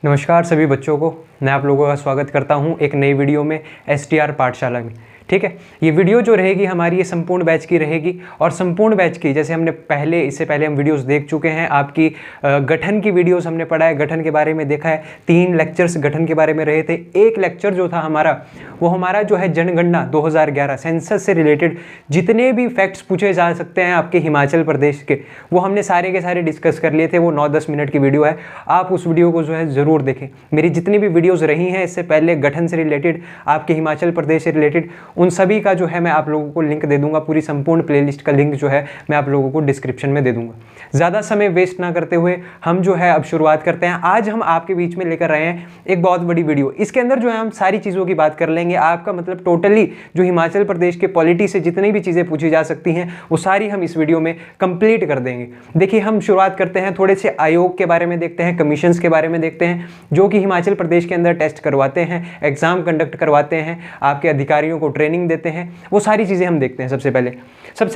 नमस्कार सभी बच्चों को, मैं आप लोगों का स्वागत करता हूं एक नई वीडियो में STR पाठशाला में। ठीक है, ये वीडियो जो रहेगी हमारी ये संपूर्ण बैच की रहेगी और संपूर्ण बैच की जैसे हमने इससे पहले हम वीडियोस देख चुके हैं। आपकी गठन की वीडियोस हमने पढ़ा है, गठन के बारे में देखा है। 3 लेक्चर्स गठन के बारे में रहे थे। एक लेक्चर जो था हमारा वो हमारा जो है जनगणना 2011 सेंसस से रिलेटेड जितने भी फैक्ट्स पूछे जा सकते हैं आपके हिमाचल प्रदेश के, वो हमने सारे के सारे डिस्कस कर लिए थे। वो 9-10 मिनट की वीडियो है, आप उस वीडियो को जो है ज़रूर देखें। मेरी जितनी भी वीडियोज़ रही हैं इससे पहले गठन से रिलेटेड, आपके हिमाचल प्रदेश से रिलेटेड, उन सभी का जो है मैं आप लोगों को लिंक दे दूंगा। पूरी संपूर्ण प्लेलिस्ट का लिंक जो है मैं आप लोगों को डिस्क्रिप्शन में दे दूंगा। ज़्यादा समय वेस्ट ना करते हुए हम जो है अब शुरुआत करते हैं। आज हम आपके बीच में लेकर आए हैं एक बहुत बड़ी वीडियो। इसके अंदर जो है हम सारी चीज़ों की बात कर लेंगे। आपका मतलब टोटली जो हिमाचल प्रदेश के पॉलिटी से जितनी भी चीज़ें पूछी जा सकती हैं वो सारी हम इस वीडियो में कंप्लीट कर देंगे। देखिए, हम शुरुआत करते हैं, थोड़े से आयोग के बारे में देखते हैं, कमीशंस के बारे में देखते हैं जो कि हिमाचल प्रदेश के अंदर टेस्ट करवाते हैं, एग्जाम कंडक्ट करवाते हैं, आपके अधिकारियों को ट्रेनिंग देते हैं। वो सारी चीज़ें हम देखते हैं। सबसे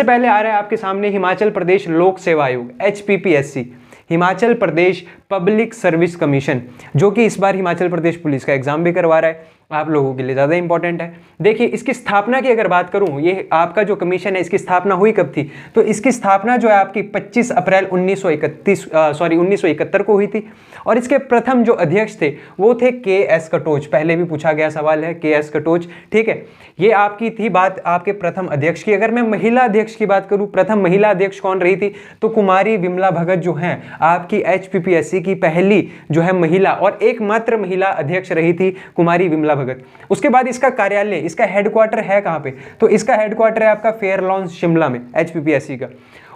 पहले आ रहा है आपके सामने हिमाचल प्रदेश लोक सेवा आयोग HPPSC, Himachal Pradesh public service commission, जो कि इस बार हिमाचल प्रदेश पुलिस का एग्जाम भी करवा रहा है। आप लोगों के लिए ज़्यादा इंपॉर्टेंट है। देखिए, इसकी स्थापना की अगर बात करूं, ये आपका जो कमीशन है इसकी स्थापना हुई कब थी? तो इसकी स्थापना जो है आपकी 25 अप्रैल 1971 को हुई थी। और इसके प्रथम जो अध्यक्ष थे वो थे KS कटोच। पहले भी पूछा गया सवाल है KS कटोच। ठीक है, ये आपकी थी बात आपके प्रथम अध्यक्ष की। अगर मैं महिला अध्यक्ष की बात करूं, प्रथम महिला अध्यक्ष कौन रही थी? तो कुमारी विमला भगत जो हैं आपकी HPPSC की पहली जो है महिला और एकमात्र महिला अध्यक्ष रही थी, कुमारी विमला भगत। उसके बाद इसका कार्यालय, इसका हेडक्वार्टर है कहां पे? तो इसका हेडक्वार्टर है आपका फेयर लॉन्स शिमला में, HPPSC का।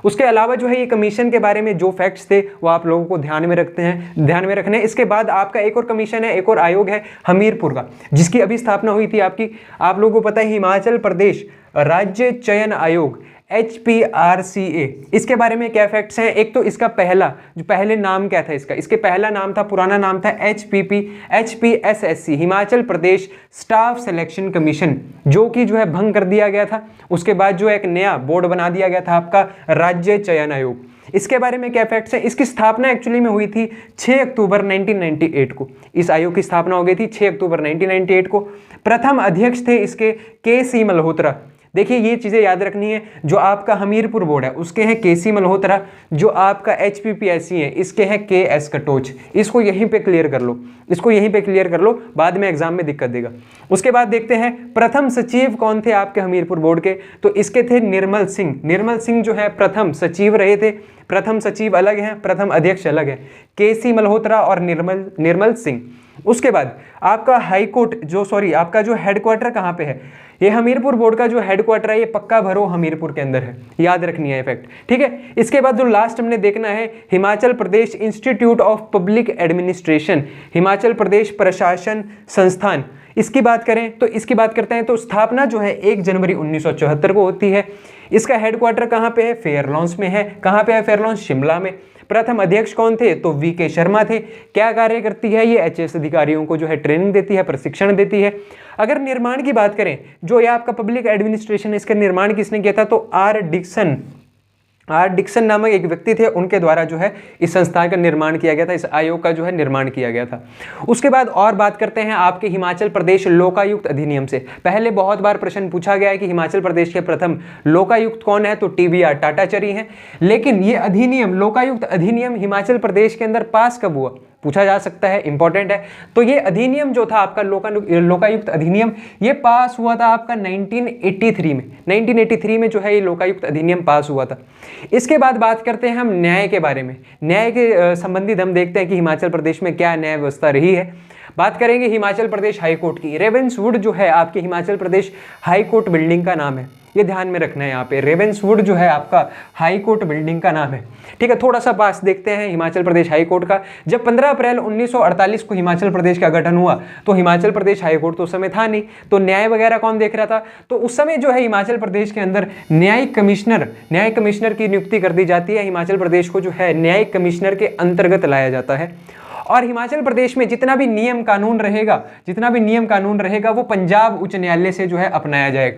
उसके अलावा जो है ये कमीशन के बारे में जो फैक्ट्स थे वो आप लोगों को ध्यान में रखने हैं। इसके बाद आपका एक और कमीशन है, एक और आयोग है हमीरपुर का, जिसकी अभी स्थापना हुई थी आपकी। आप लोगों को पता है हिमाचल प्रदेश राज्य चयन आयोग HPRCA। इसके बारे में क्या फैक्ट्स हैं? एक तो इसका पहले नाम क्या था इसके पहला नाम था, पुराना नाम था HPSSC, Himachal Pradesh staff selection commission, जो कि जो है भंग कर दिया गया था। उसके बाद जो एक नया बोर्ड बना दिया गया था आपका राज्य चयन आयोग। इसके बारे में क्या फैक्ट्स हैं? इसकी स्थापना एक्चुअली में हुई थी 6 अक्टूबर 1998 को। इस आयोग की स्थापना हो गई थी 6 अक्टूबर 1998 को। प्रथम अध्यक्ष थे इसके KC मल्होत्रा। देखिए, ये चीज़ें याद रखनी है। जो आपका हमीरपुर बोर्ड है उसके हैं KC मल्होत्रा, जो आपका HPPSC है इसके हैं KS कटोच। इसको यहीं पे क्लियर कर लो, बाद में एग्जाम में दिक्कत देगा। उसके बाद देखते हैं प्रथम सचिव कौन थे आपके हमीरपुर बोर्ड के? तो इसके थे निर्मल सिंह जो है प्रथम सचिव रहे थे। प्रथम सचिव अलग हैं, प्रथम अध्यक्ष अलग है, KC मल्होत्रा और निर्मल सिंह। उसके बाद आपका आपका जो हेडक्वार्टर कहाँ पे है? ये हमीरपुर बोर्ड का जो हेडक्वार्टर है ये पक्का भरो हमीरपुर के अंदर है, याद रखनी है फैक्ट। ठीक है, इसके बाद जो लास्ट हमने देखना है Himachal Pradesh institute of public administration, Himachal Pradesh प्रशासन संस्थान। इसकी बात करते हैं तो स्थापना जो है 1 जनवरी 1974 को होती है। इसका हेडक्वार्टर कहाँ पे है? फेयर लॉन्स में है। कहाँ पे है फेयर लॉन्स? शिमला में। प्रथम अध्यक्ष कौन थे? तो VK शर्मा थे। क्या कार्य करती है ये? HS अधिकारियों को जो है ट्रेनिंग देती है, प्रशिक्षण देती है। अगर निर्माण की बात करें, जो ये आपका पब्लिक एडमिनिस्ट्रेशन, इसका निर्माण किसने किया था? तो R डिक्सन नामक एक व्यक्ति थे, उनके द्वारा जो है इस संस्थान का निर्माण किया गया था, इस आयोग का जो है निर्माण किया गया था। उसके बाद और बात करते हैं आपके हिमाचल प्रदेश लोकायुक्त अधिनियम से। पहले बहुत बार प्रश्न पूछा गया है कि हिमाचल प्रदेश के प्रथम लोकायुक्त कौन है? तो TBR टाटाचरी हैं। लेकिन ये अधिनियम, लोकायुक्त अधिनियम हिमाचल प्रदेश के अंदर पास कब हुआ? पूछा जा सकता है, इंपॉर्टेंट है। तो ये अधिनियम जो था आपका लोकायुक्त अधिनियम, ये पास हुआ था आपका 1983 में जो है ये लोकायुक्त अधिनियम पास हुआ था। इसके बाद बात करते हैं हम न्याय के बारे में। न्याय के संबंधित हम देखते हैं कि हिमाचल प्रदेश में क्या न्याय व्यवस्था रही है। बात करेंगे हिमाचल प्रदेश हाईकोर्ट की। रेवेंसवुड जो है आपके हिमाचल प्रदेश हाईकोर्ट बिल्डिंग का नाम है, ये ध्यान में रखना है। यहाँ पे रेवेंसवुड जो है आपका हाई कोर्ट बिल्डिंग का नाम है। ठीक है, थोड़ा सा पास देखते हैं हिमाचल प्रदेश हाई कोर्ट का। जब 15 अप्रैल 1948 को हिमाचल प्रदेश का गठन हुआ तो हिमाचल प्रदेश हाई कोर्ट तो उस समय था नहीं, तो न्याय वगैरह कौन देख रहा था? तो उस समय जो है हिमाचल प्रदेश के अंदर न्यायिक कमिश्नर की नियुक्ति कर दी जाती है। हिमाचल प्रदेश को जो है न्यायिक कमिश्नर के अंतर्गत लाया जाता है। और हिमाचल प्रदेश में जितना भी नियम कानून रहेगा वो पंजाब उच्च न्यायालय से जो है अपनाया जाएगा।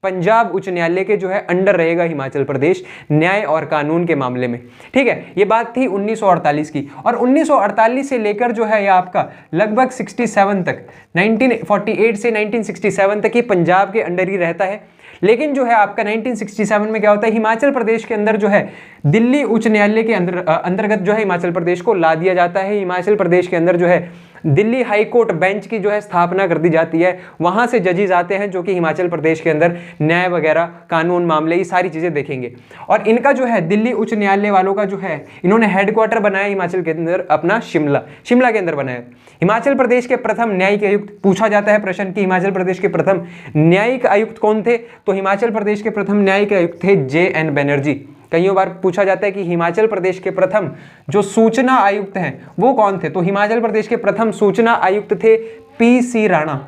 पंजाब उच्च न्यायालय के जो है अंडर रहेगा हिमाचल प्रदेश न्याय और कानून के मामले में। ठीक है, ये बात थी 1948 की। और 1948 से लेकर जो है ये आपका लगभग 67 तक, 1948 से 1967 तक ये पंजाब के अंडर ही रहता है। लेकिन जो है आपका 1967 में क्या होता है, हिमाचल प्रदेश के अंदर जो है दिल्ली उच्च न्यायालय के अंतर्गत जो है हिमाचल प्रदेश को ला दिया जाता है। हिमाचल प्रदेश के अंदर जो है दिल्ली हाई कोर्ट बेंच की जो है स्थापना कर दी जाती है। वहां से जजेस आते हैं जो कि हिमाचल प्रदेश के अंदर न्याय वगैरह, कानून मामले, ये सारी चीजें देखेंगे। और इनका जो है दिल्ली उच्च न्यायालय वालों का जो है इन्होंने हेडक्वार्टर बनाया हिमाचल के अंदर अपना, शिमला के अंदर बनाया। हिमाचल प्रदेश के प्रथम न्यायिक आयुक्त, पूछा जाता है प्रश्न कि हिमाचल प्रदेश के प्रथम न्यायिक आयुक्त कौन थे, तो हिमाचल प्रदेश के प्रथम न्यायिक आयुक्त थे JN बनर्जी। कई बार पूछा जाता है कि हिमाचल प्रदेश के प्रथम जो सूचना आयुक्त हैं वो कौन थे, तो हिमाचल प्रदेश के प्रथम सूचना आयुक्त थे PC राणा।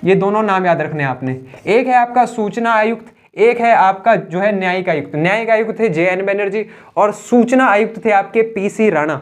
ये दोनों नाम याद रखने आपने, एक है आपका सूचना आयुक्त, एक है आपका जो है न्यायिक आयुक्त। न्यायिक आयुक्त थे JN बनर्जी और सूचना आयुक्त थे आपके PC राणा।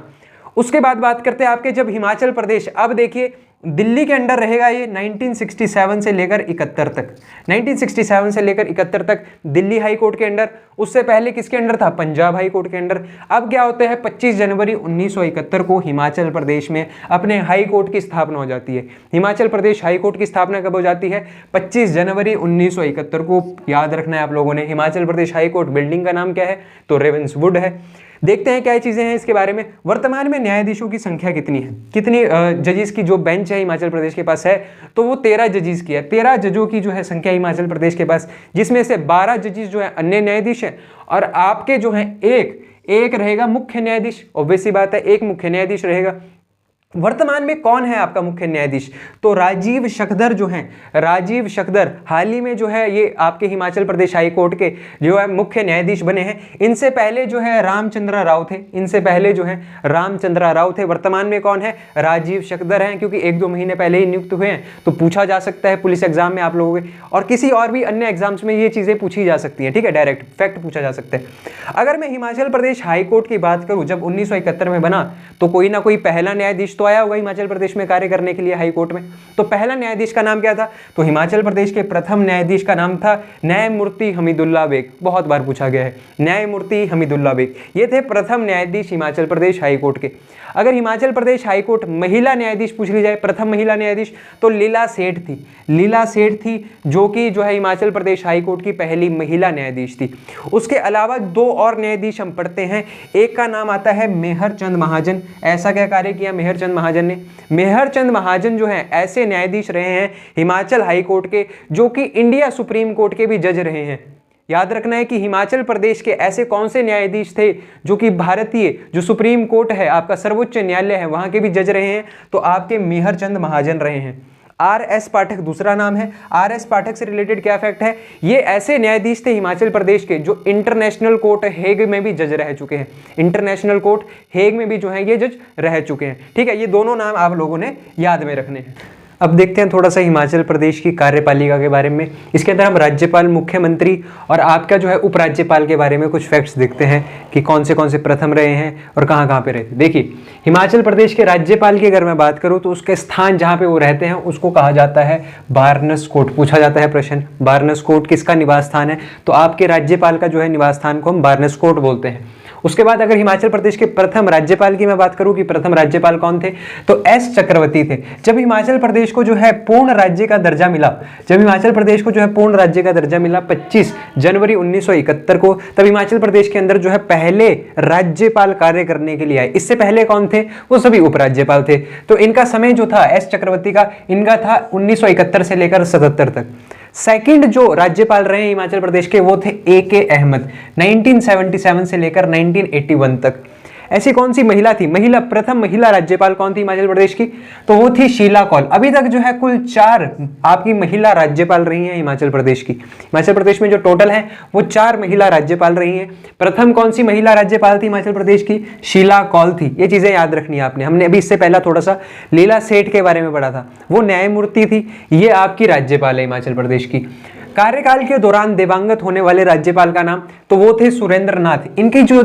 उसके बाद बात करते हैं आपके जब हिमाचल प्रदेश, अब देखिए दिल्ली के अंडर रहेगा ये 1967 से लेकर 71 तक, 1967 से लेकर 71 तक दिल्ली हाई कोर्ट के अंडर। उससे पहले किसके अंडर था, पंजाब हाई कोर्ट के अंडर। अब क्या होता है, 25 जनवरी 1971 को हिमाचल प्रदेश में अपने हाई कोर्ट की स्थापना हो जाती है। हिमाचल प्रदेश हाई कोर्ट की स्थापना कब हो जाती है, 25 जनवरी 1971 को। याद रखना है आप लोगों ने, Himachal Pradesh high court building का नाम क्या है, तो रेवेंसवुड है। देखते हैं क्या चीजें हैं इसके बारे में। वर्तमान में न्यायाधीशों की संख्या कितनी है, कितनी जजेस की जो बेंच है हिमाचल प्रदेश के पास है, तो वो 13 जजेस की है। 13 जजों की जो है संख्या हिमाचल प्रदेश के पास, जिसमें से 12 जजेस जो है अन्य न्यायाधीश हैं और आपके जो है एक रहेगा मुख्य न्यायाधीश। ऑब्वियस सी बात है, एक मुख्य न्यायाधीश रहेगा। वर्तमान में कौन है आपका मुख्य न्यायाधीश, तो राजीव शकदर जो हैं, राजीव शकदर हाल ही में जो है ये आपके हिमाचल प्रदेश हाई कोर्ट के जो है मुख्य न्यायाधीश बने हैं। इनसे पहले जो है रामचंद्र राव थे, इनसे पहले जो है रामचंद्र राव थे। वर्तमान में कौन है, राजीव शकदर हैं, क्योंकि 1-2 महीने पहले ही नियुक्त हुए हैं। तो पूछा जा सकता है पुलिस एग्जाम में आप लोगों के, और किसी और भी अन्य एग्जाम्स में ये चीजें पूछी जा सकती हैं। ठीक है, डायरेक्ट फैक्ट पूछा जा सकता है। अगर मैं हिमाचल प्रदेश हाई कोर्ट की बात करूं, जब 1971 में बना तो कोई ना कोई पहला न्यायाधीश तो आया होगा हिमाचल प्रदेश में कार्य करने के लिए हाई कोर्ट में। तो पहला न्यायाधीश का नाम क्या था, तो हिमाचल प्रदेश के प्रथम न्यायाधीश का नाम था न्यायमूर्ति हमीदुल्ला बेग। बहुत बार पूछा गया है, न्यायमूर्ति हमीदुल्ला बेग, ये थे प्रथम न्यायाधीश हिमाचल प्रदेश हाई कोर्ट के। अगर हिमाचल प्रदेश हाई कोर्ट महिला न्यायाधीश पूछ ली जाए, प्रथम महिला न्यायाधीश, तो लीला सेठ थी। लीला सेठ थी जो कि जो है हिमाचल प्रदेश हाई कोर्ट की पहली महिला न्यायाधीश थी। उसके अलावा 2 और न्यायाधीश हम पढ़ते हैं। एक का नाम आता है मेहर चंद महाजन। ऐसा क्या कार्य किया मेहर चंद महाजन ने, मेहर चंद महाजन जो हैं ऐसे न्यायाधीश रहे हैं हिमाचल हाई कोर्ट के जो कि इंडिया सुप्रीम कोर्ट के भी जज रहे हैं। याद रखना है कि हिमाचल प्रदेश के ऐसे कौन से न्यायाधीश थे जो कि भारतीय जो सुप्रीम कोर्ट है, आपका सर्वोच्च न्यायालय है, वहां के भी जज रहे हैं, तो आपके मेहर चंद महाजन रहे हैं। RS पाठक दूसरा नाम है। RS पाठक से रिलेटेड क्या फैक्ट है, ये ऐसे न्यायाधीश थे हिमाचल प्रदेश के जो इंटरनेशनल कोर्ट हेग में भी जज रह चुके हैं। इंटरनेशनल कोर्ट हेग में भी जो है ये जज रह चुके हैं। ठीक है, ये दोनों नाम आप लोगों ने याद में रखने हैं। अब देखते हैं थोड़ा सा हिमाचल प्रदेश की कार्यपालिका के बारे में। इसके अंदर हम राज्यपाल, मुख्यमंत्री और आपका जो है उपराज्यपाल के बारे में कुछ फैक्ट्स देखते हैं कि कौन से प्रथम रहे हैं और कहाँ कहाँ पे रहे थे। देखिए, हिमाचल प्रदेश के राज्यपाल की अगर मैं बात करूँ तो उसके स्थान जहाँ पे वो रहते हैं उसको कहा जाता है बारनस कोट। पूछा जाता है प्रश्न, बारनस कोट किसका निवास स्थान है, तो आपके राज्यपाल का जो है निवास स्थान को हम बारनस कोट बोलते हैं। उसके बाद अगर हिमाचल प्रदेश के प्रथम राज्यपाल की मैं बात करूं कि प्रथम राज्यपाल कौन थे, तो S चक्रवर्ती थे। जब हिमाचल प्रदेश को जो है पूर्ण राज्य का दर्जा मिला, जब हिमाचल प्रदेश को जो है पूर्ण राज्य का दर्जा मिला 25 जनवरी 1971 को, तब हिमाचल प्रदेश के अंदर जो है पहले राज्यपाल कार्य करने के लिए आए। इससे पहले कौन थे, वो सभी उपराज्यपाल थे। तो इनका समय जो था S चक्रवर्ती का, इनका था 1971 से लेकर 77 तक। सेकंड जो राज्यपाल रहे हिमाचल प्रदेश के वो थे AK अहमद, 1977 से लेकर 1981 तक। ऐसी कौन सी महिला थी, प्रथम महिला राज्यपाल कौन थी हिमाचल प्रदेश की, तो वो थी शीला कौल। अभी तक जो है कुल 4 आपकी महिला राज्यपाल रही हैं हिमाचल प्रदेश की। हिमाचल प्रदेश में जो टोटल है वो 4 महिला राज्यपाल रही हैं। प्रथम कौन सी महिला राज्यपाल थी हिमाचल प्रदेश की, शीला कौल थी। ये चीजें याद रखनी है आपने। हमने अभी इससे पहला थोड़ा सा लीला सेठ के बारे में पढ़ा था, वो न्यायमूर्ति थी, ये आपकी राज्यपाल है हिमाचल प्रदेश की। कार्यकाल के दौरान दिवंगत होने वाले राज्यपाल का नाम, तो वो थे सुरेंद्र नाथ। इनकी जो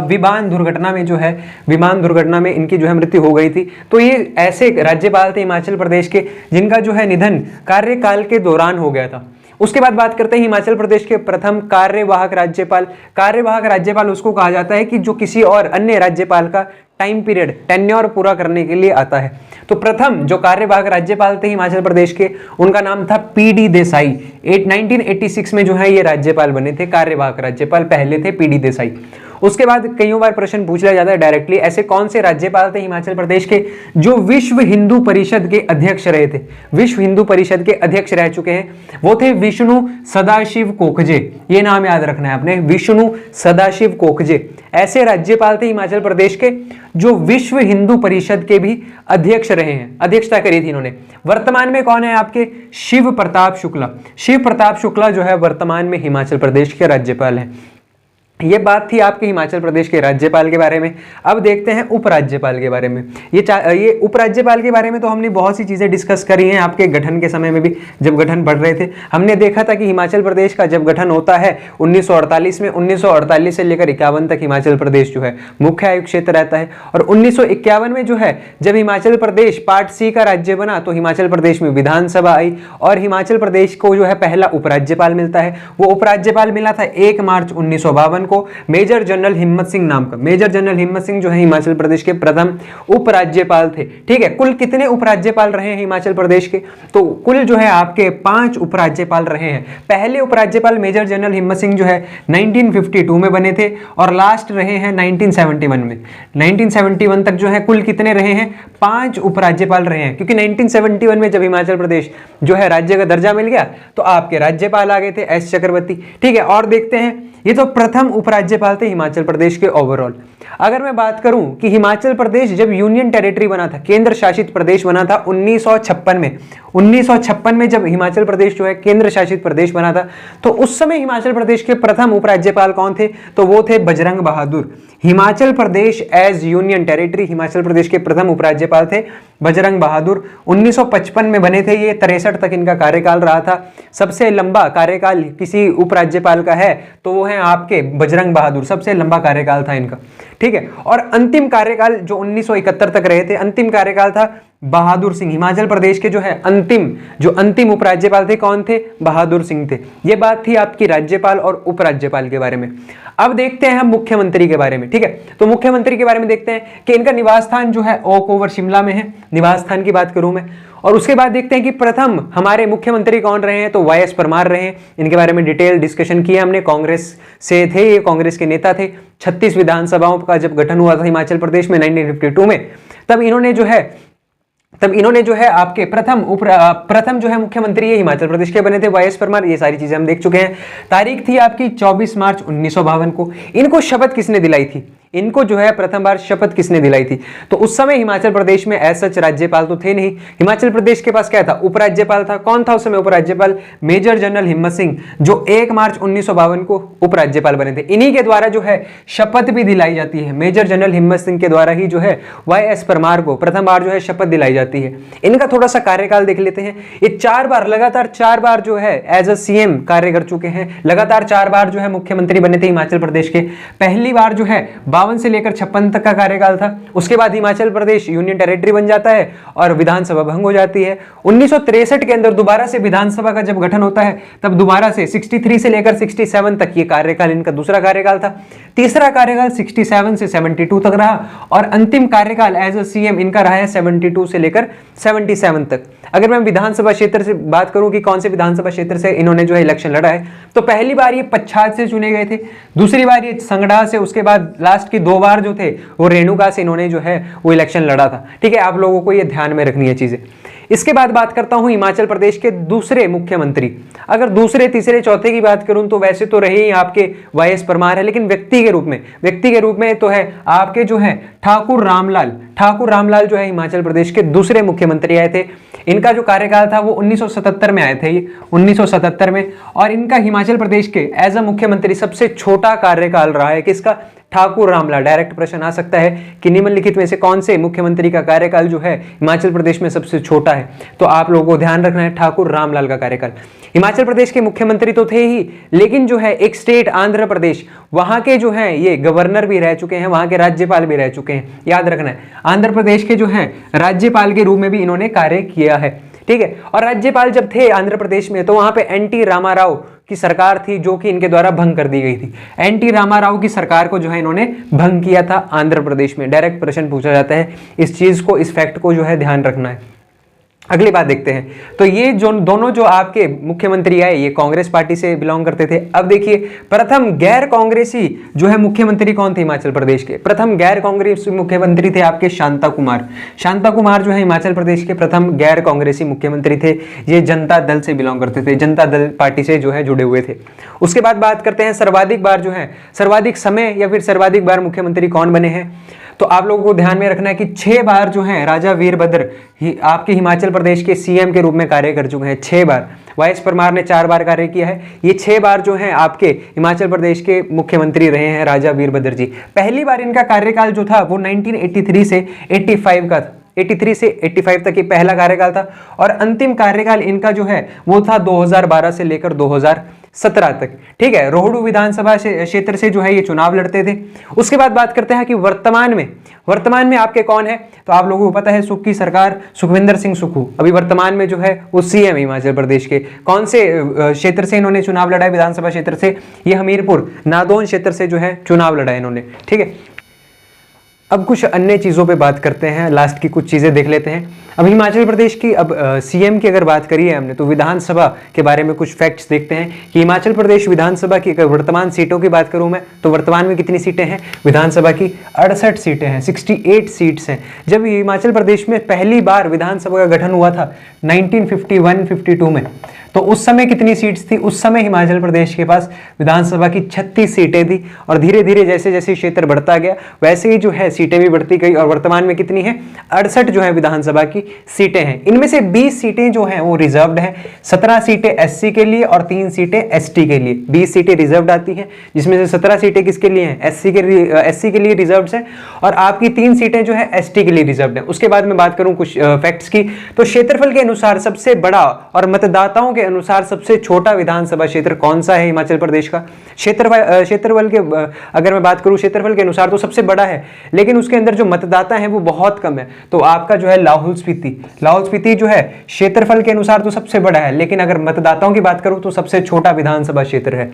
विमान दुर्घटना में जो है, विमान दुर्घटना में इनकी जो है मृत्यु हो गई थी। तो ये ऐसे राज्यपाल थे हिमाचल प्रदेश के जिनका जो है निधन कार्यकाल के दौरान हो गया था। उसके बाद बात करते हैं हिमाचल प्रदेश के प्रथम कार्यवाहक राज्यपाल। कार्यवाहक राज्यपाल उसको कहा जाता है कि जो किसी और अन्य राज्यपाल का टाइम पीरियड टेन्योर पूरा करने के लिए आता है। तो प्रथम जो कार्यवाहक राज्यपाल थे हिमाचल प्रदेश के, उनका नाम था पीडी देसाई। 1986 में जो है ये राज्यपाल बने थे, कार्यवाहक राज्यपाल पहले थे पीडी देसाई। उसके बाद कईयों बार प्रश्न पूछ लिया जाता है डायरेक्टली, ऐसे कौन से राज्यपाल थे हिमाचल प्रदेश के जो विश्व हिंदू परिषद के अध्यक्ष रहे थे, विश्व हिंदू परिषद के अध्यक्ष रह चुके हैं? वो थे विष्णु सदाशिव कोकजे। ये नाम याद रखना है आपने, विष्णु सदाशिव कोकजे। ऐसे राज्यपाल थे हिमाचल प्रदेश के जो विश्व हिंदू परिषद के भी अध्यक्ष रहे हैं, अध्यक्षता करी थी इन्होंने। वर्तमान में कौन है आपके? शिव प्रताप शुक्ला। शिव प्रताप शुक्ला जो है वर्तमान में हिमाचल प्रदेश के राज्यपाल हैं। ये बात थी आपके हिमाचल प्रदेश के राज्यपाल के बारे में। अब देखते हैं उपराज्यपाल के बारे में। ये उपराज्यपाल के बारे में तो हमने बहुत सी चीज़ें डिस्कस करी हैं आपके गठन के समय में भी, जब गठन पढ़ रहे थे। हमने देखा था कि हिमाचल प्रदेश का जब गठन होता है 1948 में, 1948 से लेकर 51 तक हिमाचल प्रदेश जो है मुख्य आयुक्त क्षेत्र रहता है। और 1951 में जो है जब हिमाचल प्रदेश पार्ट सी का राज्य बना तो हिमाचल प्रदेश में विधानसभा आई और हिमाचल प्रदेश को जो है पहला उपराज्यपाल मिलता है। वो उपराज्यपाल मिला था 1 मार्च 1952 को मेजर जनरल हिम्मत सिंह नाम का। मेजर जनरल हिम्मत सिंह जो है हिमाचल प्रदेश के प्रथम उपराज्यपाल थे। ठीक है, कुल कितने उपराज्यपाल रहे हैं हिमाचल प्रदेश के? तो कुल जो है आपके 5 उपराज्यपाल रहे हैं। पहले उपराज्यपाल मेजर जनरल हिम्मत सिंह जो है 1952 में बने थे और लास्ट रहे हैं 1971 में। 1971 तक जो है कुल कितने रहे हैं? 5 उपराज्यपाल रहे हैं, क्योंकि 1971 में जब हिमाचल प्रदेश जो है राज्य का दर्जा मिल गया तो आपके राज्यपाल आ गए थे एस चक्रवर्ती। ठीक है, और देखते हैं, ये तो प्रथम उपराज्यपाल थे हिमाचल प्रदेश के ओवरऑल। अगर मैं बात करूं कि हिमाचल प्रदेश जब यूनियन टेरिटरी बना था, केंद्र शासित प्रदेश बना था 1956 में, 1956 में जब हिमाचल प्रदेश जो है केंद्र शासित प्रदेश बना था, तो उस समय हिमाचल प्रदेश के प्रथम उपराज्यपाल कौन थे? तो वो थे Bajrang Bahadur. Himachal Pradesh as union territory, Himachal Pradesh के प्रथम उपराज्यपाल थे बजरंग बहादुर। 1955 में बने थे ये, 63 तक इनका कार्यकाल रहा था। सबसे लंबा कार्यकाल किसी उपराज्यपाल का है तो वो है आपके बजरंग बहादुर, सबसे लंबा कार्यकाल था इनका। ठीक है, और अंतिम कार्यकाल जो 1971 तक रहे थे, अंतिम कार्यकाल था बहादुर सिंह। हिमाचल प्रदेश के जो है अंतिम उपराज्यपाल थे कौन थे? बहादुर सिंह थे। ये बात थी आपकी राज्यपाल और उपराज्यपाल के बारे में। अब देखते हैं हम मुख्यमंत्री के बारे में। ठीक है, तो मुख्यमंत्री के बारे में देखते हैं कि इनका निवास स्थान जो है ओक ओवर शिमला में है, निवास स्थान की बात करूं मैं। और उसके बाद देखते हैं कि प्रथम हमारे मुख्यमंत्री कौन रहे हैं, तो वाई.एस. परमार रहे हैं। इनके बारे में डिटेल डिस्कशन किया हमने, कांग्रेस से थे ये, कांग्रेस के नेता थे। 36 विधानसभाओं का जब गठन हुआ था हिमाचल प्रदेश में 1952 में, तब इन्होंने जो है आपके प्रथम जो है मुख्यमंत्री ये हिमाचल प्रदेश के बने थे, वाई.एस. परमार। ये सारी चीजें हम देख चुके हैं। तारीख थी आपकी 24 मार्च 1952 को। इनको शपथ किसने दिलाई थी? इनको जो है प्रथम बार शपथ किसने दिलाई थी? तो उस समय हिमाचल प्रदेश में ऐसा राज्यपाल तो थे नहीं। हिमाचल प्रदेश के पास क्या था? उपराज्यपाल था। कौन था उस समय उपराज्यपाल? मेजर जनरल हिम्मत सिंह, जो 1 मार्च 1952 को उपराज्यपाल बने थे। इन्हीं के द्वारा जो है शपथ भी दिलाई जाती है। मेजर जनरल हिम्मत सिंह के द्वारा ही जो है वाई.एस. परमार को प्रथम बार जो है शपथ दिलाई जाती है। इनका थोड़ा सा कार्यकाल देख लेते हैं। ये लगातार 4 बार जो है एज अ सीएम कार्य कर चुके हैं। लगातार 4 बार जो है मुख्यमंत्री बने थे हिमाचल प्रदेश के। पहली बार जो है 52 से लेकर 56 तक का कार्यकाल था। उसके बाद हिमाचल प्रदेश यूनियन टेरिटरी बन जाता है और विधानसभा भंग हो जाती है। 1963 के अंदर दोबारा से विधानसभा का जब गठन होता है, तब दोबारा से 63 से लेकर 67 तक ये कार्यकाल इनका दूसरा कार्यकाल था। तीसरा कार्यकाल 67 से 72 तक रहा और अंतिम कार्यकाल एज अ सीएम इनका रहा है 72 से लेकर 77 तक। अगर मैं विधानसभा क्षेत्र से बात करूं कि कौन से विधानसभा क्षेत्र से इन्होंने जो है इलेक्शन लड़ा है, तो पहली बार ये पच्छाद से चुने गए थे, दूसरी बार ये संगड़ा से, उसके बाद लास्ट की 2 बार जो थे वो रेणुका से इन्होंने जो है वो इलेक्शन लड़ा था। ठीक है, आप लोगों को ये ध्यान में रखनी है चीजें। इसके बाद बात करता हूं हिमाचल प्रदेश के दूसरे मुख्यमंत्री। अगर दूसरे, तीसरे, चौथे की बात करूं तो वैसे तो रहे ही आपके वाई.एस. परमार है, लेकिन व्यक्ति के रूप में तो है आपके जो है ठाकुर रामलाल जो है हिमाचल प्रदेश के दूसरे मुख्यमंत्री आए थे। इनका जो कार्यकाल था वो 1977 में आए थे, ये 1977 में। और इनका हिमाचल प्रदेश के एज अ मुख्यमंत्री सबसे छोटा कार्यकाल रहा है। किसका? ठाकुर रामलाल। डायरेक्ट प्रश्न आ सकता है कि निम्नलिखित में से कौन से मुख्यमंत्री का कार्यकाल जो है हिमाचल प्रदेश में सबसे छोटा है? तो आप लोगों को ध्यान रखना है ठाकुर रामलाल का कार्यकाल। हिमाचल प्रदेश के मुख्यमंत्री तो थे ही, लेकिन जो है एक स्टेट आंध्र प्रदेश, वहां के जो है ये गवर्नर भी रह चुके हैं, वहां के राज्यपाल भी रह चुके हैं। याद रखना है, आंध्र प्रदेश के जो है राज्यपाल के रूप में भी इन्होंने कार्य किया है। ठीक है। और राज्यपाल जब थे आंध्र प्रदेश में तो वहां पे एनटी रामाराव की सरकार थी जो कि इनके द्वारा भंग कर दी गई थी। एनटी रामाराव की सरकार को जो है इन्होंने भंग किया था आंध्र प्रदेश में। डायरेक्ट प्रश्न पूछा जाता है, इस चीज को, इस फैक्ट को जो है ध्यान रखना है। अगली बात देखते हैं, तो ये जो दोनों जो आपके मुख्यमंत्री आए ये कांग्रेस पार्टी से बिलोंग करते थे। अब देखिए प्रथम गैर कांग्रेसी जो है मुख्यमंत्री कौन थे हिमाचल प्रदेश के? प्रथम गैर कांग्रेसी मुख्यमंत्री थे आपके शांता कुमार। शांता कुमार जो है हिमाचल प्रदेश के प्रथम गैर कांग्रेसी मुख्यमंत्री थे। ये जनता दल से बिलोंग करते थे, जनता दल पार्टी से जो है जुड़े हुए थे। उसके बाद बात करते हैं सर्वाधिक बार जो है, सर्वाधिक समय या फिर सर्वाधिक बार मुख्यमंत्री कौन बने हैं? तो आप लोगों को ध्यान में रखना है कि 6 बार जो है राजा वीरभद्र आपके हिमाचल प्रदेश के सीएम के रूप में कार्य कर चुके हैं। 6 बार। वाईएस परमार ने 4 बार कार्य किया है। ये 6 बार जो है आपके हिमाचल प्रदेश के मुख्यमंत्री रहे हैं राजा वीरभद्र जी। पहली बार इनका कार्यकाल जो था वो 1983 से 85 का था। 83 से 85 तक ये पहला कार्यकाल था और अंतिम कार्यकाल इनका जो है वो था 2012 से लेकर 2017 तक। ठीक है, रोहडू विधानसभा क्षेत्र से जो है ये चुनाव लड़ते थे। उसके बाद बात करते हैं कि वर्तमान में आपके कौन है? तो आप लोगों को पता है सुख की सरकार, सुखविंदर सिंह सुक्खू अभी वर्तमान में जो है वो सीएम हिमाचल प्रदेश के। कौन से क्षेत्र से इन्होंने चुनाव लड़ा है? विधानसभा क्षेत्र से ये हमीरपुर नादौन क्षेत्र से जो है चुनाव लड़ा है इन्होंने। ठीक है, अब कुछ अन्य चीज़ों पे बात करते हैं, लास्ट की कुछ चीज़ें देख लेते हैं। अब हिमाचल प्रदेश की अब सीएम की अगर बात करिए हमने तो विधानसभा के बारे में कुछ फैक्ट्स देखते हैं कि हिमाचल प्रदेश विधानसभा की अगर वर्तमान सीटों की बात करूं मैं तो वर्तमान में कितनी सीटें हैं विधानसभा की? 68 सीटें हैं, 68 सीट्स हैं। जब हिमाचल प्रदेश में पहली बार विधानसभा का गठन हुआ था 1951-52 में, तो उस समय कितनी सीट्स थी? उस समय हिमाचल प्रदेश के पास विधानसभा की 36 सीटें थी और धीरे धीरे जैसे जैसे क्षेत्र बढ़ता गया वैसे ही जो है सीटें भी बढ़ती गई और वर्तमान में कितनी है? 68 जो है विधानसभा की सीटें हैं। इनमें से 20 सीटें जो हैं वो रिजर्व्ड हैं, 17 सीटें एससी के लिए और 3 सीटें एसटी के लिए। 20 सीटें रिजर्व्ड आती हैं जिसमें से 17 सीटें किसके लिए हैं? एससी के लिए रिजर्व्ड हैं और आपकी 3 सीटें जो है एसटी के लिए रिजर्व्ड हैं। उसके बाद मैं बात करूं कुछ फैक्ट्स की, तो क्षेत्रफल के अनुसार सबसे बड़ा और मतदाताओं के अनुसार सबसे छोटा विधानसभा क्षेत्र कौन सा है हिमाचल प्रदेश का? क्षेत्रफल के अगर मैं बात करूं क्षेत्रफल के अनुसार तो सबसे बड़ा है, लेकिन उसके अंदर जो मतदाता हैं वो बहुत कम है। तो आपका जो है लाहौल स्पीति जो है क्षेत्रफल के अनुसार तो सबसे बड़ा है, लेकिन अगर मतदाताओं की बात करूं तो सबसे छोटा विधानसभा क्षेत्र है।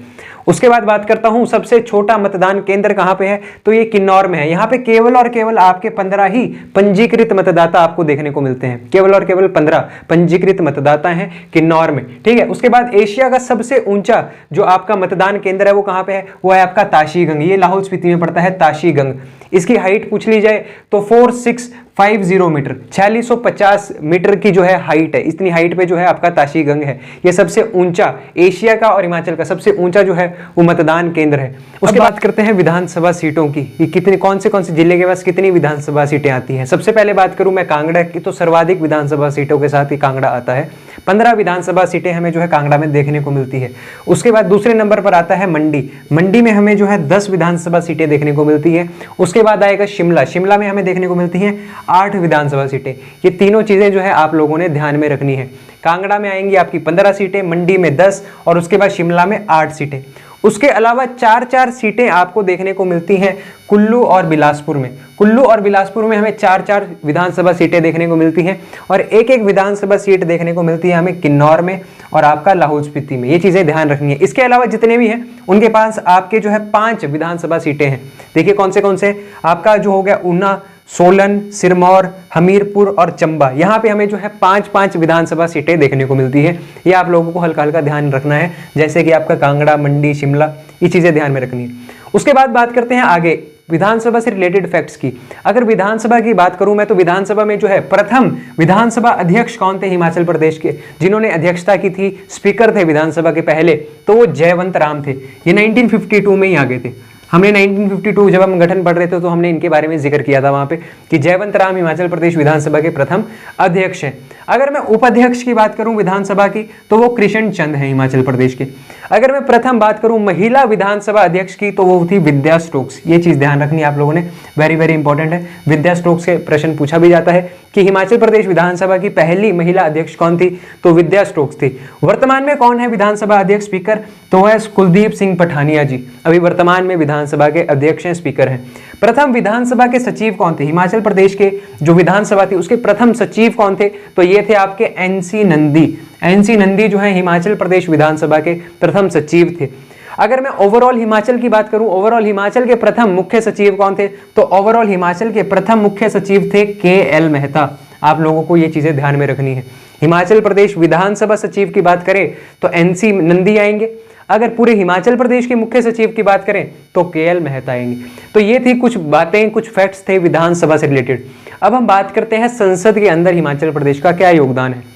उसके बाद बात करता हूं सबसे छोटा मतदान केंद्र कहां पे है? तो ये किन्नौर में है। यहां पे केवल और केवल आपके 15 ही पंजीकृत मतदाता आपको देखने को मिलते हैं, केवल और केवल 15 पंजीकृत मतदाता हैं किन्नौर में। ठीक है, उसके बाद एशिया का सबसे ऊंचा जो आपका मतदान केंद्र है वो कहां पे है? वो है आपका ताशीगंग। ये लाहौल स्पीति में पड़ता है ताशीगंग। इसकी हाइट पूछ ली जाए तो 4650 मीटर, 4650 मीटर की जो है हाइट है। इतनी हाइट पे जो है आपका ताशीगंग है। ये सबसे ऊंचा एशिया का और हिमाचल का सबसे ऊंचा जो है वो मतदान केंद्र है। उसके बाद करते हैं विधानसभा सीटों की, ये कितनी कौन से जिले के पास कितनी विधानसभा सीटें आती हैं। सबसे पहले बात करूं मैं कांगड़ा की, तो सर्वाधिक विधानसभा सीटों के साथ ही कांगड़ा आता है। 15 विधानसभा सीटें हमें जो है कांगड़ा में देखने को मिलती है। उसके बाद दूसरे नंबर पर आता है मंडी में हमें जो है 10 विधानसभा सीटें देखने को मिलती है। उसके बाद आएगा शिमला में हमें देखने को मिलती हैं 8 विधानसभा सीटें। ये तीनों चीजें जो है आप लोगों ने ध्यान में रखनी है। कांगड़ा में आएंगी आपकी 15 सीटें, मंडी में 10 और उसके बाद शिमला में 8 सीटें। उसके अलावा 4-4 सीटें आपको देखने को मिलती हैं कुल्लू और बिलासपुर में। कुल्लू और बिलासपुर में हमें 4-4 विधानसभा सीटें देखने को मिलती हैं और एक विधानसभा सीट देखने को मिलती है हमें किन्नौर में और आपका लाहौल स्पीति में। ये चीजें ध्यान रखनी है। इसके अलावा जितने भी हैं उनके पास आपके जो है 5 विधानसभा सीटें हैं। देखिए कौन से आपका जो हो गया ऊना, सोलन, सिरमौर, हमीरपुर और चंबा। यहाँ पे हमें जो है 5-5 विधानसभा सीटें देखने को मिलती है। ये आप लोगों को हल्का हल्का ध्यान रखना है, जैसे कि आपका कांगड़ा, मंडी, शिमला, ये चीजें ध्यान में रखनी है। उसके बाद बात करते हैं आगे विधानसभा से रिलेटेड फैक्ट्स की। अगर विधानसभा की बात करूं मैं तो विधानसभा में जो है प्रथम विधानसभा अध्यक्ष कौन थे हिमाचल प्रदेश के, जिन्होंने अध्यक्षता की थी, स्पीकर थे विधानसभा के पहले, तो वो जयवंत राम थे। ये 1952 में ही आ गए थे। हमने 1952 जब हम गठन पढ़ रहे थे तो हमने इनके बारे में जिक्र किया था वहां पे कि जयवंत राम हिमाचल प्रदेश विधानसभा के प्रथम अध्यक्ष हैं। अगर मैं उपाध्यक्ष की बात करूं विधानसभा की तो वो कृष्ण चंद हैं हिमाचल प्रदेश के। अगर मैं प्रथम बात करूं महिला विधानसभा अध्यक्ष की तो वो थी विद्या स्टोक्स। ये चीज ध्यान रखनी है आप लोगों ने, वेरी वेरी इंपॉर्टेंट है। विद्या स्टोक्स के प्रश्न पूछा भी जाता है कि हिमाचल प्रदेश विधानसभा की पहली महिला अध्यक्ष कौन थी, तो विद्या स्टोक्स थी। वर्तमान में कौन है विधानसभा अध्यक्ष स्पीकर, तो है कुलदीप सिंह पठानिया जी, अभी वर्तमान में विधानसभा के अध्यक्ष हैं, स्पीकर हैं। प्रथम विधानसभा के सचिव कौन थे, हिमाचल प्रदेश के जो विधानसभा थी उसके प्रथम सचिव कौन थे, तो ये थे आपके एनसी नंदी। एनसी नंदी जो है हिमाचल प्रदेश विधानसभा के प्रथम सचिव थे। अगर मैं ओवरऑल हिमाचल की बात करूं, ओवरऑल हिमाचल के प्रथम मुख्य सचिव कौन थे, तो ओवरऑल हिमाचल के प्रथम मुख्य सचिव थे के.एल. मेहता। आप लोगों को ये चीजें ध्यान में रखनी है। हिमाचल प्रदेश विधानसभा सचिव की बात करें तो एनसी नंदी आएंगे, अगर पूरे हिमाचल प्रदेश के मुख्य सचिव की बात करें तो के.एल. मेहता आएंगे। तो ये थी कुछ बातें, कुछ फैक्ट्स थे विधानसभा से रिलेटेड। अब हम बात करते हैं संसद के अंदर हिमाचल प्रदेश का क्या योगदान है।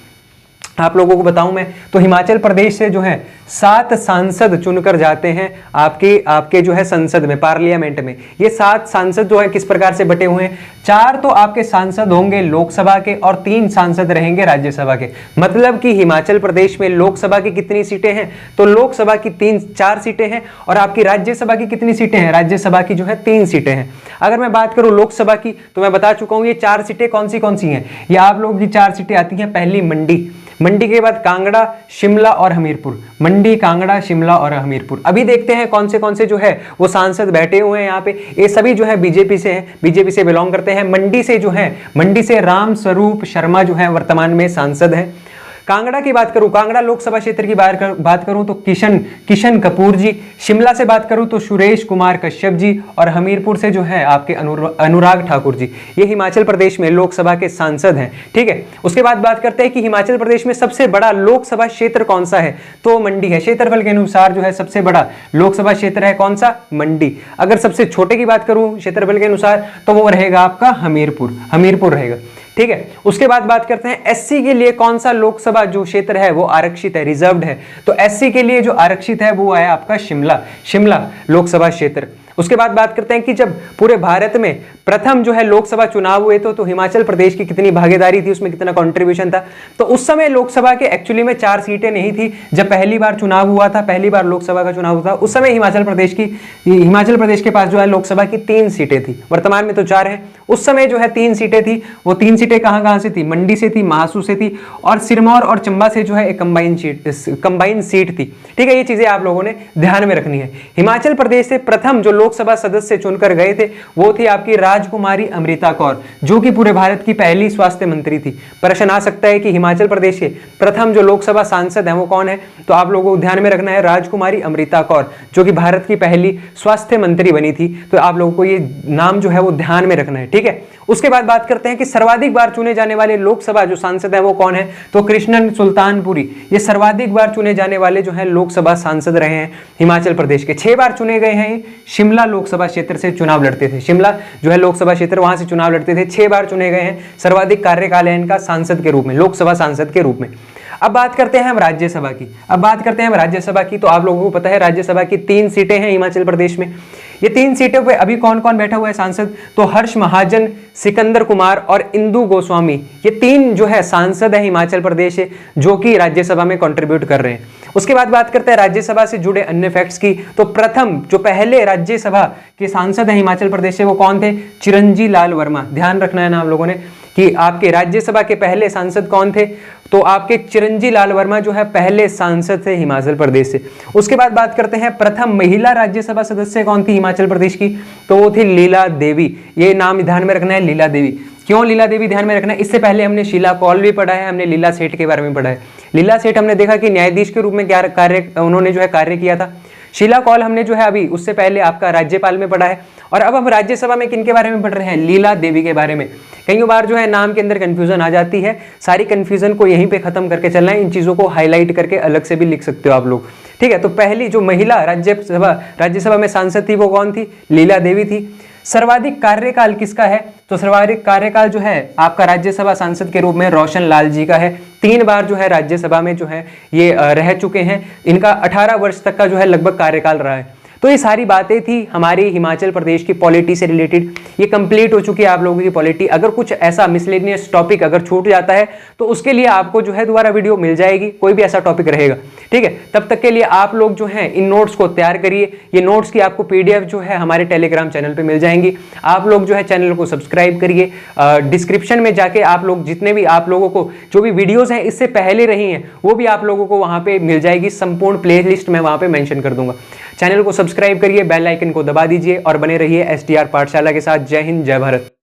आप लोगों को बताऊं मैं तो हिमाचल प्रदेश से जो है 7 सांसद चुनकर जाते हैं आपके जो है संसद में, पार्लियामेंट में। ये 7 सांसद जो है किस प्रकार से बटे हुए हैं, 4 तो आपके सांसद होंगे लोकसभा के और 3 सांसद रहेंगे राज्यसभा के। मतलब कि हिमाचल प्रदेश में लोकसभा की कितनी सीटें हैं, तो लोकसभा की 4 सीटें हैं और आपकी राज्यसभा की कितनी सीटें हैं, राज्यसभा की जो है 3 सीटें हैं। अगर मैं बात करूं लोकसभा की तो मैं बता चुका हूं ये 4 सीटें कौन सी हैं। ये आप लोगों की 4 सीटें आती हैं, पहली मंडी के बाद कांगड़ा, शिमला और हमीरपुर। मंडी, कांगड़ा, शिमला और हमीरपुर। अभी देखते हैं कौन से जो है वो सांसद बैठे हुए हैं यहाँ पे। ये सभी जो है बीजेपी से हैं, बीजेपी से बिलोंग करते हैं। मंडी से राम स्वरूप शर्मा जो है वर्तमान में सांसद हैं। कांगड़ा की बात करूं, कांगड़ा लोकसभा क्षेत्र की बात करूं तो किशन कपूर जी। शिमला से बात करूं तो सुरेश कुमार कश्यप जी और हमीरपुर से जो है आपके अनुराग ठाकुर जी। ये हिमाचल प्रदेश में लोकसभा के सांसद हैं, ठीक है। उसके बाद बात करते हैं कि हिमाचल प्रदेश में सबसे बड़ा लोकसभा क्षेत्र कौन सा है, तो मंडी है। क्षेत्रफल के अनुसार जो है सबसे बड़ा लोकसभा क्षेत्र है कौन सा, मंडी। अगर सबसे छोटे की बात करूं क्षेत्रफल के अनुसार तो वो रहेगा आपका हमीरपुर रहेगा, ठीक है। उसके बाद बात करते हैं एससी के लिए कौन सा लोकसभा जो क्षेत्र है वो आरक्षित है, रिजर्व्ड है। तो एससी के लिए जो आरक्षित है वो है आपका शिमला लोकसभा क्षेत्र। उसके बाद बात करते हैं कि जब पूरे भारत में प्रथम जो है लोकसभा चुनाव हुए तो हिमाचल प्रदेश की कितनी भागीदारी थी, उसमें कितना कंट्रीब्यूशन था। तो उस समय लोकसभा के एक्चुअली में 4 सीटें नहीं थी। जब पहली बार चुनाव हुआ था, पहली बार लोकसभा का चुनाव हुआ था, उस समय हिमाचल प्रदेश के पास जो है लोकसभा की 3 सीटें थी। वर्तमान में तो 4 है, उस समय जो है 3 सीटें थी। वो 3 सीटें कहां से थी, मंडी से थी, महासू से थी और सिरमौर और चंबा से जो है एक कंबाइन सीट थी, ठीक है। ये चीजें आप लोगों ने ध्यान में रखनी है। हिमाचल प्रदेश से प्रथम जो लोकसभा सदस्य चुनकर गए थे वो थी आपकी राजकुमारी अमृता कौर, जो कि पूरे भारत की पहली स्वास्थ्य मंत्री थी। प्रश्न आ सकता है कि हिमाचल प्रदेश के प्रथम जो लोकसभा सांसद हैं वो कौन है, तो आप लोगों को ध्यान में रखना है राजकुमारी अमृता कौर, जो कि भारत की पहली स्वास्थ्य मंत्री बनी थी। तो आप लोगों को ये नाम जो है वो ध्यान में रखना है, ठीक है। उसके बाद बात करते हैं कि सर्वाधिक बार चुने जाने वाले लोकसभा जो सांसद है वो कौन है, तो कृष्णन सुल्तानपुरी। ये सर्वाधिक बार चुने जाने वाले जो है लोकसभा सांसद रहे हैं हिमाचल प्रदेश के। 6 बार चुने गए हैं। शिमला लोकसभा क्षेत्र से चुनाव लड़ते थे, शिमला जो है लोकसभा क्षेत्र, वहां से चुनाव लड़ते थे। 6 बार चुने गए हैं। सर्वाधिक कार्यकाल है इनका सांसद के रूप में, लोकसभा सांसद के रूप में। अब बात करते हैं हम राज्यसभा की। तो आप लोगों को पता है राज्यसभा की 3 सीटें हैं हिमाचल प्रदेश में। ये 3 सीटों पे अभी कौन कौन बैठा हुआ है सांसद, तो हर्ष महाजन, सिकंदर कुमार और इंदु गोस्वामी। ये 3 जो है सांसद है हिमाचल प्रदेश से, जो कि राज्यसभा में कंट्रीब्यूट कर रहे हैं। उसके बाद बात करते हैं राज्यसभा से जुड़े अन्य फैक्ट्स की। तो प्रथम जो पहले राज्यसभा के सांसद है हिमाचल प्रदेश से वो कौन थे, चिरंजी लाल वर्मा। ध्यान रखना है ना आप लोगों ने कि आपके राज्यसभा के पहले सांसद कौन थे, तो आपके चिरंजी लाल वर्मा जो है पहले सांसद थे हिमाचल प्रदेश से। उसके बाद बात करते हैं प्रथम महिला राज्यसभा सदस्य कौन थी हिमाचल प्रदेश की, तो वो थी लीला देवी। ये नाम ध्यान में रखना है, लीला देवी। क्यों लीला देवी ध्यान में रखना है, इससे पहले हमने शीला कौल भी पढ़ा है, हमने लीला सेठ के बारे में पढ़ा है। लीला सेठ हमने देखा कि न्यायाधीश के रूप में क्या उन्होंने जो है कार्य किया था। शीला कौल हमने जो है अभी उससे पहले आपका राज्यपाल में पढ़ा है। और अब हम राज्यसभा में किन के बारे में पढ़ रहे हैं, लीला देवी के बारे में। कई बार जो है नाम के अंदर कंफ्यूजन आ जाती है, सारी कंफ्यूजन को यहीं पे खत्म करके चलना है। इन चीजों को हाईलाइट करके अलग से भी लिख सकते हो आप लोग, ठीक है। तो पहली जो महिला राज्यसभा में सांसद थी वो कौन थी, लीला देवी थी। सर्वाधिक कार्यकाल किसका है, तो सर्वाधिक कार्यकाल जो है आपका राज्यसभा सांसद के रूप में रोशन लाल जी का है। 3 बार जो है राज्यसभा में जो है ये रह चुके हैं। इनका 18 वर्ष तक का जो है लगभग कार्यकाल रहा है। तो ये सारी बातें थी हमारी हिमाचल प्रदेश की पॉलिटी से रिलेटेड। ये कंप्लीट हो चुकी है आप लोगों की पॉलिटी। अगर कुछ ऐसा मिसलेनियस टॉपिक अगर छूट जाता है तो उसके लिए आपको जो है दोबारा वीडियो मिल जाएगी, कोई भी ऐसा टॉपिक रहेगा, ठीक है। तब तक के लिए आप लोग जो है इन नोट्स को तैयार करिए। ये नोट्स की आपको पीडीएफ जो है हमारे टेलीग्राम चैनल पे मिल जाएंगी। आप लोग जो है चैनल को सब्सक्राइब करिए। डिस्क्रिप्शन में जाके आप लोग जितने भी आप लोगों को जो भी वीडियोस हैं इससे पहले रही हैं वो भी आप लोगों को वहां पे मिल जाएगी। संपूर्ण प्लेलिस्ट मैं वहां पे मेंशन कर दूंगा। चैनल को सब्सक्राइब करिए, बेल आइकन को दबा दीजिए और बने रहिए एसटीआर पाठशाला के साथ। जय हिंद, जय भारत।